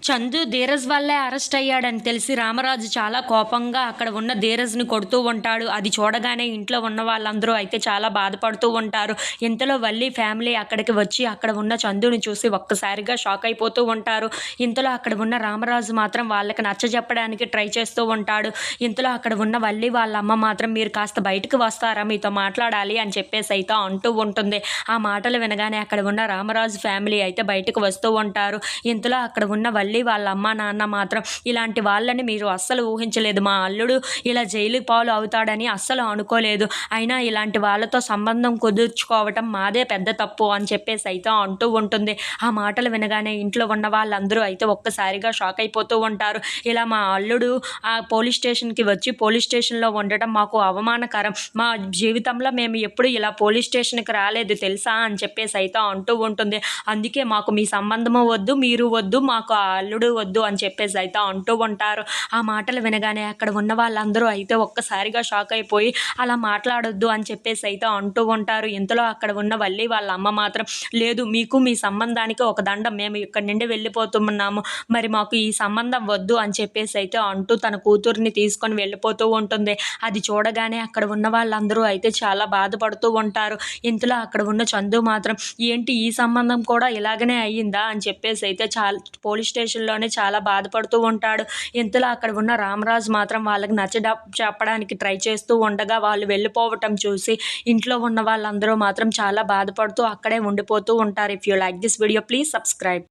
చందు ధీరజ్ వల్లే అరెస్ట్ అయ్యాడని తెలిసి రామరాజు చాలా కోపంగా అక్కడ ఉన్న ధీరజ్ని కొడుతూ ఉంటాడు. అది చూడగానే ఇంట్లో ఉన్న వాళ్ళందరూ అయితే చాలా బాధపడుతూ ఉంటారు. ఇంతలో వల్లి ఫ్యామిలీ అక్కడికి వచ్చి అక్కడ ఉన్న చందుని చూసి ఒక్కసారిగా షాక్ అయిపోతూ ఉంటారు. ఇంతలో అక్కడ ఉన్న రామరాజు మాత్రం వాళ్ళకి నచ్చజెప్పడానికి ట్రై చేస్తూ ఉంటాడు. ఇంతలో అక్కడ ఉన్న వల్లి వాళ్ళ అమ్మ మాత్రం మీరు కాస్త బయటకు వస్తారా, మీతో మాట్లాడాలి అని చెప్పేసి అయితే అంటూ ఉంటుంది. ఆ మాటలు వినగానే అక్కడ ఉన్న రామరాజు ఫ్యామిలీ అయితే బయటకు వస్తూ ఉంటారు. ఇంతలో అక్కడ ఉన్న వల్లి వాళ్ళ అమ్మ నాన్న మాత్రం ఇలాంటి వాళ్ళని మీరు అస్సలు ఊహించలేదు, మా అల్లుడు ఇలా జైలు పాలు అవుతాడని అస్సలు అనుకోలేదు, అయినా ఇలాంటి వాళ్ళతో సంబంధం కుదుర్చుకోవటం మాదే పెద్ద తప్పు అని చెప్పేసి అయితే అంటూ ఉంటుంది. ఆ మాటలు వినగానే ఇంట్లో ఉన్న వాళ్ళందరూ అయితే ఒక్కసారిగా షాక్ అయిపోతూ ఉంటారు. ఇలా మా అల్లుడు ఆ పోలీస్ స్టేషన్కి వచ్చి పోలీస్ స్టేషన్లో ఉండటం మాకు అవమానకరం, మా జీవితంలో మేము ఎప్పుడు ఇలా పోలీస్ స్టేషన్కి రాలేదు తెలుసా అని చెప్పేసి అయితే అంటూ ఉంటుంది. అందుకే మాకు మీ సంబంధము వద్దు, మీరు వద్దు, మాకు ఆ అల్లుడు వద్దు అని చెప్పేసి అయితే అంటూ ఉంటారు. ఆ మాటలు వినగానే అక్కడ ఉన్న వాళ్ళందరూ అయితే ఒక్కసారిగా షాక్ అయిపోయి అలా మాట్లాడొద్దు అని చెప్పేసి అయితే అంటూ ఉంటారు. ఇంతలో అక్కడ ఉన్న వల్లి వాళ్ళ అమ్మ మాత్రం లేదు, మీకు మీ సంబంధానికి ఒక దండం, మేము ఇక్కడి నుండి వెళ్ళిపోతున్నాము, మరి మాకు ఈ సంబంధం వద్దు అని చెప్పేసి అయితే అంటూ తన కూతుర్ని తీసుకొని వెళ్ళిపోతూ ఉంటుంది. అది చూడగానే అక్కడ ఉన్న వాళ్ళందరూ అయితే చాలా బాధపడుతూ ఉంటారు. ఇంతలో అక్కడ ఉన్న చందు మాత్రం ఏంటి ఈ సంబంధం కూడా ఇలాగనే అయ్యిందా అని చెప్పేసి అయితే చాలా పోలీస్ స్టేషన్లోనే చాలా బాధపడుతూ ఉంటాడు. ఇంతలో అక్కడ ఉన్న రామరాజు మాత్రం వాళ్ళకి చెప్పడానికి ట్రై చేస్తూ ఉండగా వాళ్ళు వెళ్ళిపోవటం చూసి ఇంట్లో ఉన్న వాళ్ళందరూ మాత్రం చాలా బాధపడుతూ అక్కడే ఉండిపోతూ ఉంటారు. If you like this video please subscribe.